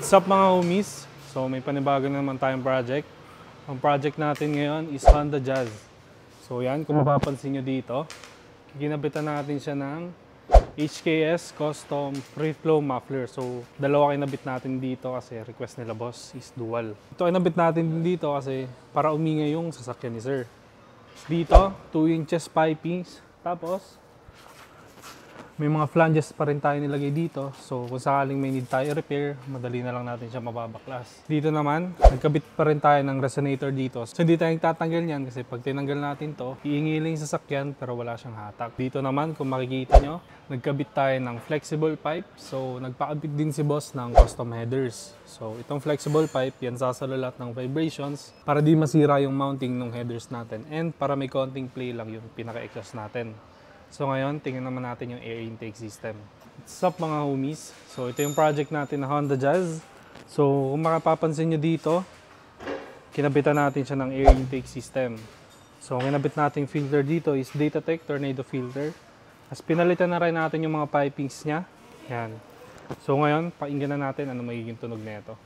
What's up mga homies? So may panibago na naman tayong project. Ang project natin ngayon is Honda Jazz. So yan, kung mapapansin nyo dito, ginabitan natin siya ng HKS Custom Free Flow Muffler. So dalawa kinabit natin dito kasi request nila boss is dual. Ito kinabit natin din dito kasi para umingay yung sasakyan ni sir. Dito, 2 inches pipings. Tapos may mga flanges pa rin tayo nilagay dito. So kung sakaling may need tayo repair, madali na lang natin siya mababaklas. Dito naman, nagkabit pa rin tayo ng resonator dito. So hindi tayo tatanggal niyan kasi pag tinanggal natin to, iingiling sa sasakyan pero wala siyang hatak. Dito naman, kung makikita nyo, nagkabit tayo ng flexible pipe. So nagpakabit din si boss ng custom headers. So itong flexible pipe, yan sasalo lahat ng vibrations para di masira yung mounting ng headers natin. And para may konting play lang yung pinaka-exhaust natin. So ngayon, tingnan naman natin yung air intake system. What's up mga homies? So ito yung project natin na Honda Jazz. So kung makapapansin nyo dito, kinabitan natin siya ng air intake system. So kinabit natin filter dito is Datatec Tornado filter. As pinalitan na rin natin yung mga pipings niya. Yan. So ngayon, pakinggan na natin ano magiging tunog na ito.